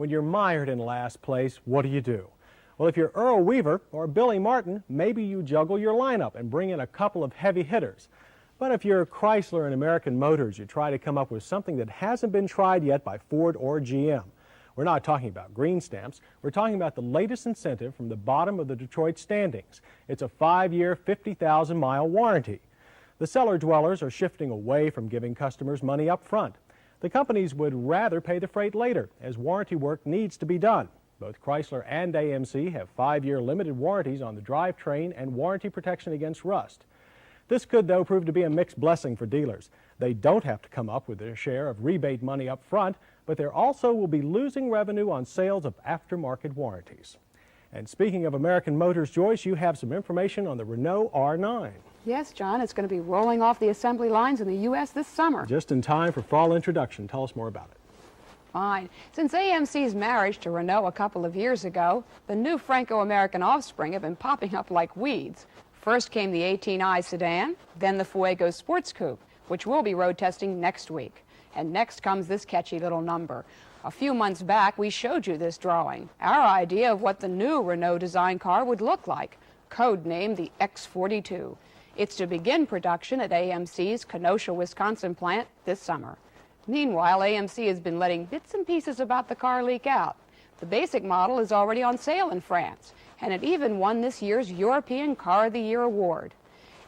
When you're mired in last place, what do? Well, if you're Earl Weaver or Billy Martin, maybe you juggle your lineup and bring in a couple of heavy hitters. But if you're Chrysler and American Motors, you try to come up with something that hasn't been tried yet by Ford or GM. We're not talking about green stamps. We're talking about the latest incentive from the bottom of the Detroit standings. It's a 5-year, 50,000-mile warranty. The cellar dwellers are shifting away from giving customers money up front. The companies would rather pay the freight later, as warranty work needs to be done. Both Chrysler and AMC have 5-year limited warranties on the drivetrain and warranty protection against rust. This could, though, prove to be a mixed blessing for dealers. They don't have to come up with their share of rebate money up front, but they also will be losing revenue on sales of aftermarket warranties. And speaking of American Motors, Joyce, you have some information on the Renault R9. Yes, John, it's going to be rolling off the assembly lines in the U.S. this summer. Just in time for fall introduction. Tell us more about it. Fine. Since AMC's marriage to Renault a couple of years ago, the new Franco-American offspring have been popping up like weeds. First came the 18i sedan, then the Fuego Sports Coupe, which we'll be road testing next week. And next comes this catchy little number. A few months back, we showed you this drawing, our idea of what the new Renault design car would look like, codenamed the X42. It's to begin production at AMC's Kenosha, Wisconsin plant this summer. Meanwhile, AMC has been letting bits and pieces about the car leak out. The basic model is already on sale in France, and it even won this year's European Car of the Year award.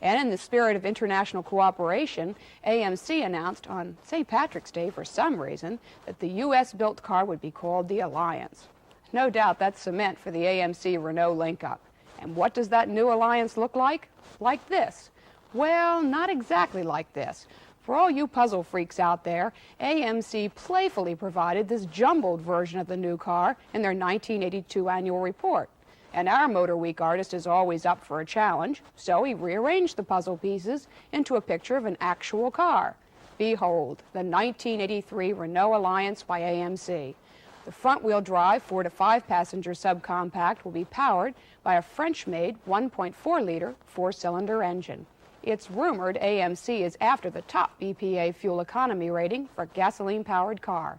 And in the spirit of international cooperation, AMC announced on St. Patrick's Day, for some reason, that the U.S.-built car would be called the Alliance. No doubt that's cement for the AMC-Renault link-up. And what does that new Alliance look like? Like this. Well, not exactly like this. For all you puzzle freaks out there, AMC playfully provided this jumbled version of the new car in their 1982 annual report. And our Motor Week artist is always up for a challenge, so he rearranged the puzzle pieces into a picture of an actual car. Behold, the 1983 Renault Alliance by AMC. The front-wheel drive 4- to 5-passenger subcompact will be powered by a French-made 1.4-liter 4-cylinder engine. It's rumored AMC is after the top EPA fuel economy rating for a gasoline-powered car.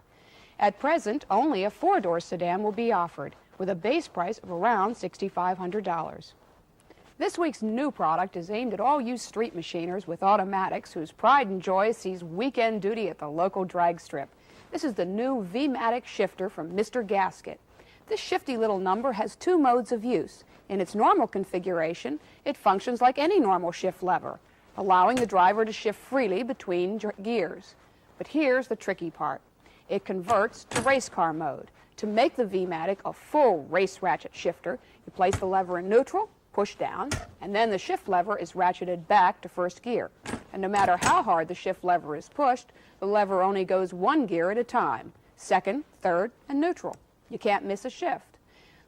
At present, only a 4-door sedan will be offered, with a base price of around $6,500. This week's new product is aimed at all you street machiners with automatics whose pride and joy sees weekend duty at the local drag strip. This is the new V-Matic shifter from Mr. Gasket. This shifty little number has 2 modes of use. In its normal configuration, it functions like any normal shift lever, allowing the driver to shift freely between gears. But here's the tricky part. It converts to race car mode. To make the V-Matic a full race ratchet shifter, you place the lever in neutral, push down, and then the shift lever is ratcheted back to first gear. And no matter how hard the shift lever is pushed, the lever only goes 1 gear at a time, second, third, and neutral. You can't miss a shift.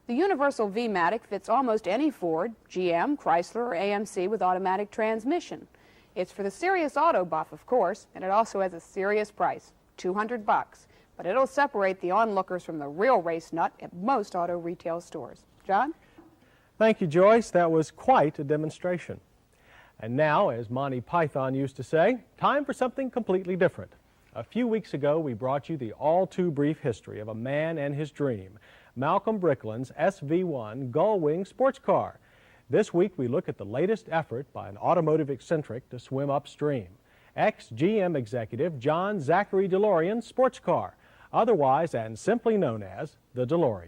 The universal V-Matic fits almost any Ford, GM, Chrysler, or AMC with automatic transmission. It's for the serious auto buff, of course, and it also has a serious price, $200. But it'll separate the onlookers from the real race nut at most auto retail stores. John? Thank you, Joyce. That was quite a demonstration. And now, as Monty Python used to say, time for something completely different. A few weeks ago, we brought you the all-too-brief history of a man and his dream, Malcolm Brickland's SV1 gull-wing sports car. This week, we look at the latest effort by an automotive eccentric to swim upstream, ex-GM executive John Zachary DeLorean's sports car, otherwise and simply known as the DeLorean.